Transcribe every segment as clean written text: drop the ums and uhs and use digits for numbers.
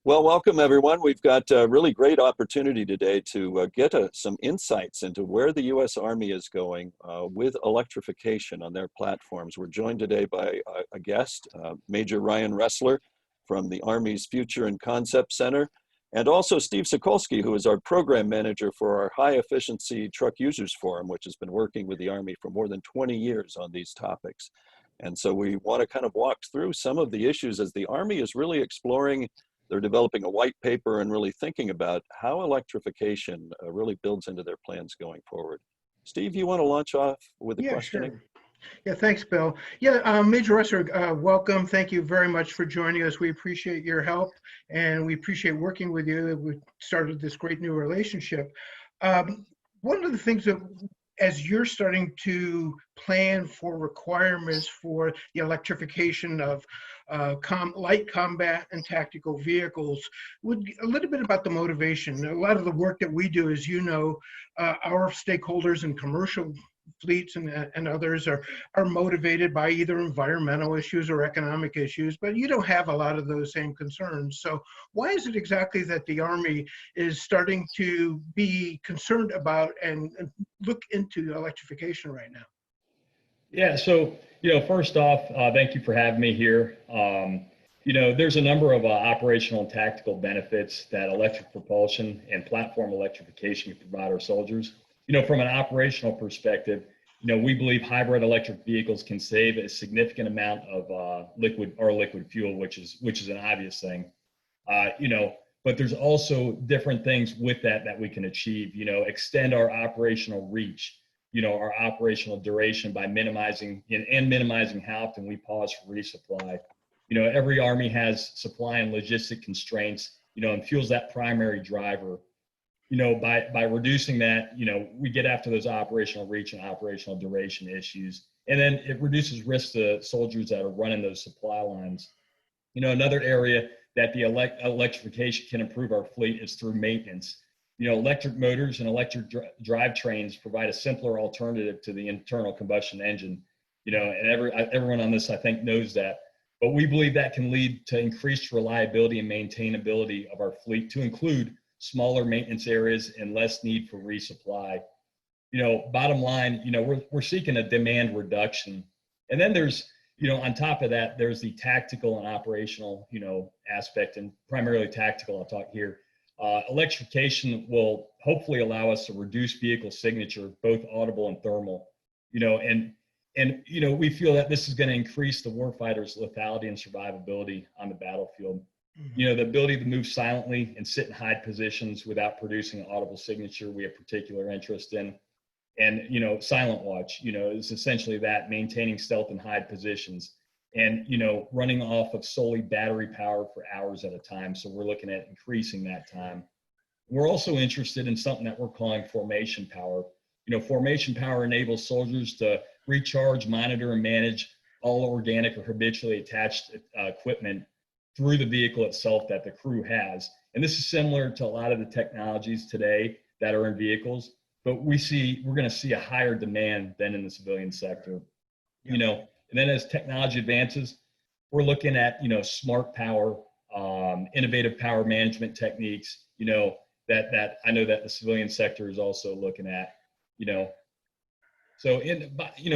Well, welcome everyone. We've got a really great opportunity today to get some insights into where the U.S. Army is going with electrification on their platforms. We're joined today by a guest, Major Ryan Ressler from the Army's Future and Concept Center, and also Steve Sokolsky, who is our program manager for our High Efficiency Truck Users Forum, which has been working with the Army for more than 20 years on these topics. And so we want to kind of walk through some of the issues as the Army is really exploring. They're developing a white paper and really thinking about how electrification really builds into their plans going forward. Steve, you want to launch off with the questioning? Sure. Yeah, thanks, Bill. Major Ressler, welcome. Thank you very much for joining us. We appreciate your help, and we appreciate working with you. We started this great new relationship. One of the things that, as you're starting to plan for requirements for the electrification of light combat and tactical vehicles, a little bit about the motivation. A lot of the work that we do, as you know, our stakeholders in commercial fleets and others are motivated by either environmental issues or economic issues, but you don't have a lot of those same concerns. So why is it exactly that the Army is starting to be concerned about and look into electrification right now? Yeah, so, first off, thank you for having me here. There's a number of operational and tactical benefits that electric propulsion and platform electrification can provide our soldiers. From an operational perspective, we believe hybrid electric vehicles can save a significant amount of liquid fuel, which is an obvious thing. But there's also different things with that we can achieve. Extend our operational reach, our operational duration by minimizing how often we pause for resupply. Every Army has supply and logistic constraints, and fuel's that primary driver. By reducing that, we get after those operational reach and operational duration issues. And then it reduces risk to soldiers that are running those supply lines. Another area that the electrification can improve our fleet is through maintenance. Electric motors and electric drivetrains provide a simpler alternative to the internal combustion engine. And everyone on this, I think, knows that. But we believe that can lead to increased reliability and maintainability of our fleet, to include smaller maintenance areas and less need for resupply. Bottom line, we're seeking a demand reduction. And then there's, on top of that, there's the tactical and operational, aspect, and primarily tactical, I'll talk here. Electrification will hopefully allow us to reduce vehicle signature, both audible and thermal, and we feel that this is going to increase the warfighter's lethality and survivability on the battlefield. The ability to move silently and sit in hide positions without producing an audible signature, we have particular interest in. And, silent watch, is essentially that, maintaining stealth and hide positions, and, running off of solely battery power for hours at a time. So we're looking at increasing that time. We're also interested in something that we're calling formation power. Formation power enables soldiers to recharge, monitor, and manage all organic or habitually attached equipment through the vehicle itself that the crew has. And this is similar to a lot of the technologies today that are in vehicles, but we're going to see a higher demand than in the civilian sector. And then as technology advances, we're looking at, smart power, innovative power management techniques, that I know that the civilian sector is also looking at, So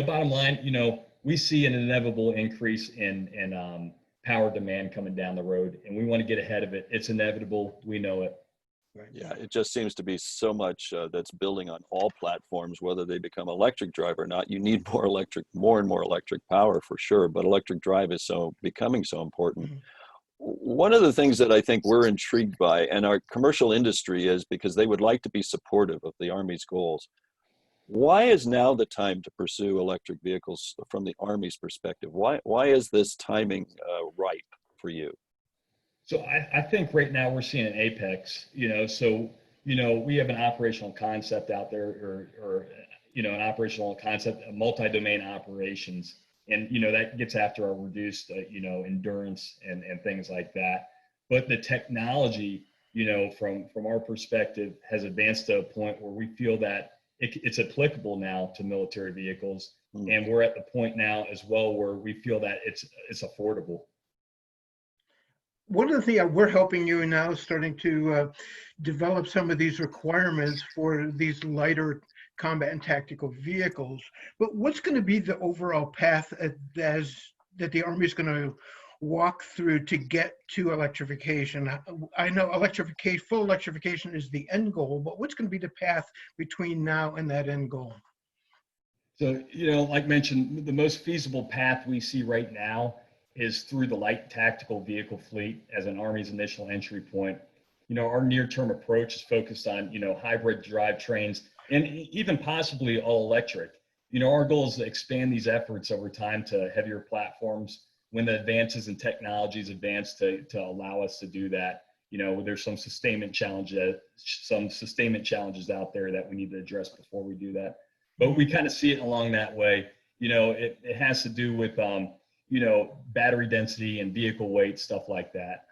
bottom line, we see an inevitable increase in power demand coming down the road, and we want to get ahead of it. It's inevitable. We know it. Right. Yeah, it just seems to be so much that's building on all platforms, whether they become electric drive or not. You need more and more electric power for sure, but electric drive is becoming so important. Mm-hmm. One of the things that I think we're intrigued by, and our commercial industry is, because they would like to be supportive of the Army's goals. Why is now the time to pursue electric vehicles from the Army's perspective? Why is this timing ripe for you? So I think right now we're seeing an apex, so, we have an operational concept out there, or an operational concept of multi-domain operations. And, that gets after our reduced, endurance and things like that. But the technology, from our perspective, has advanced to a point where we feel that it's applicable now to military vehicles. And we're at the point now as well where we feel that it's affordable. one of the things we're helping you now is starting to develop some of these requirements for these lighter combat and tactical vehicles. But what's going to be the overall path that the Army is going to walk through to get to electrification? I know electrification, full electrification is the end goal, but what's going to be the path between now and that end goal? So, like mentioned, the most feasible path we see right now is through the light tactical vehicle fleet as an Army's initial entry point. Our near-term approach is focused on, hybrid drivetrains and even possibly all electric. Our goal is to expand these efforts over time to heavier platforms when the advances in technologies advance to allow us to do that. There's some sustainment challenges out there that we need to address before we do that. But we kind of see it along that way. It has to do with, battery density and vehicle weight, stuff like that.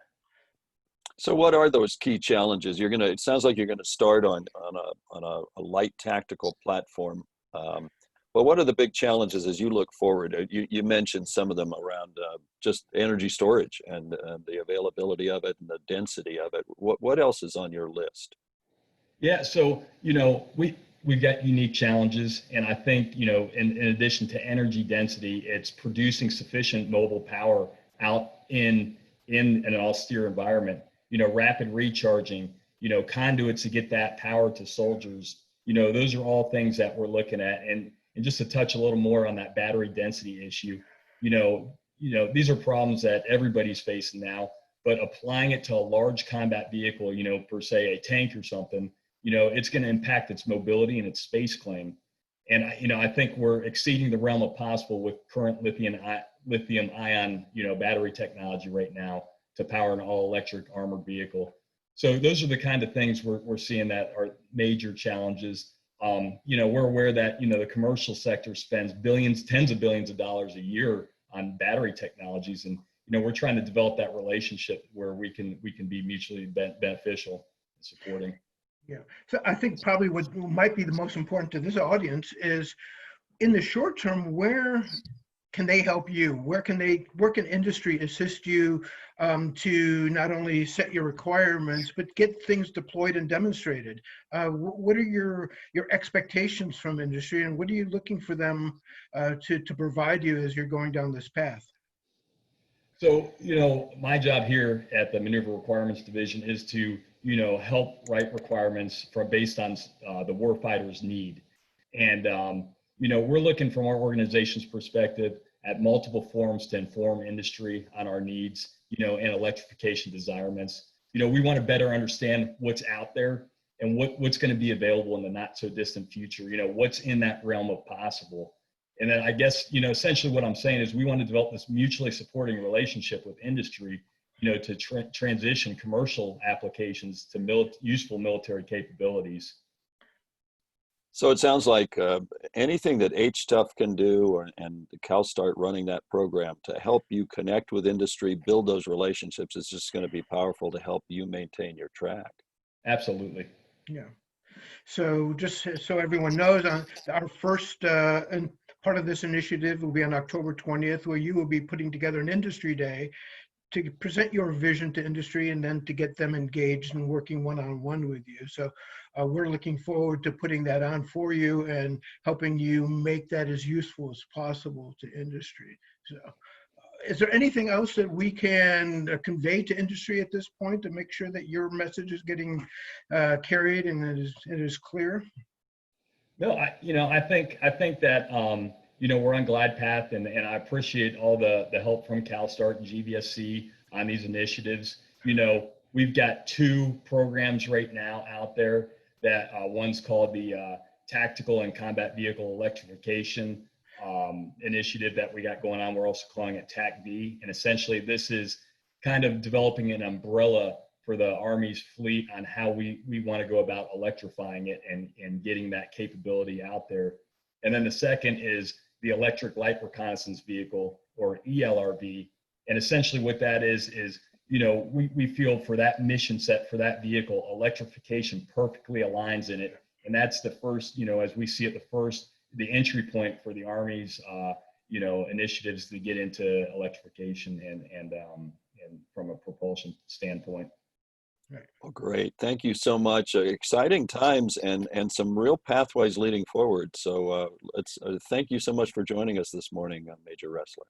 So what are those key challenges? It sounds like you're gonna start on a light tactical platform. But what are the big challenges as you look forward? You mentioned some of them around just energy storage and the availability of it and the density of it. What else is on your list? Yeah, so we've got unique challenges, and I think in addition to energy density, it's producing sufficient mobile power out in an austere environment. Rapid recharging, conduits to get that power to soldiers. Those are all things that we're looking at, and just to touch a little more on that battery density issue, these are problems that everybody's facing now, but applying it to a large combat vehicle, per se a tank or something, it's going to impact its mobility and its space claim. And I think we're exceeding the realm of possible with current lithium ion, battery technology right now to power an all electric armored vehicle. So those are the kind of things we're seeing that are major challenges. We're aware that, the commercial sector spends billions, tens of billions of dollars a year on battery technologies. And, we're trying to develop that relationship where we can be mutually beneficial and supporting. Yeah. So I think probably what might be the most important to this audience is in the short term, where can they help you? Where can industry assist you to not only set your requirements, but get things deployed and demonstrated? What are your expectations from industry, and what are you looking for them to provide you as you're going down this path? So, my job here at the Maneuver Requirements Division is to, help write requirements based on the warfighter's need. And, we're looking from our organization's perspective at multiple forums to inform industry on our needs, and electrification desirements. We want to better understand what's out there and what's going to be available in the not so distant future, what's in that realm of possible. And then I guess, essentially what I'm saying is we want to develop this mutually supporting relationship with industry, to transition commercial applications to useful military capabilities. So it sounds like anything that HTUF can do and CALSTART running that program to help you connect with industry, build those relationships is just going to be powerful to help you maintain your track. Absolutely. Yeah. So just so everyone knows, our first part of this initiative will be on October 20th, where you will be putting together an industry day to present your vision to industry and then to get them engaged and working one-on-one with you. So we're looking forward to putting that on for you and helping you make that as useful as possible to industry. So is there anything else that we can convey to industry at this point to make sure that your message is getting carried and it is clear? No, I think that, we're on glide path, and I appreciate all the help from CALSTART and GVSC on these initiatives. We've got two programs right now out there that one's called the Tactical and Combat Vehicle Electrification initiative that we got going on. We're also calling it TAC-V, and essentially this is kind of developing an umbrella for the Army's fleet on how we want to go about electrifying it and getting that capability out there. And then the second is the Electric Light Reconnaissance Vehicle, or ELRV. And essentially what that is, we feel for that mission set for that vehicle, electrification perfectly aligns in it. And that's the first, as we see it, the entry point for the Army's, initiatives to get into electrification and and from a propulsion standpoint. Well, great. Thank you so much. Exciting times and some real pathways leading forward. So let's thank you so much for joining us this morning, Major Ressler.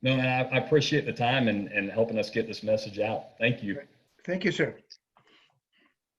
No, I appreciate the time and helping us get this message out. Thank you. Thank you, sir.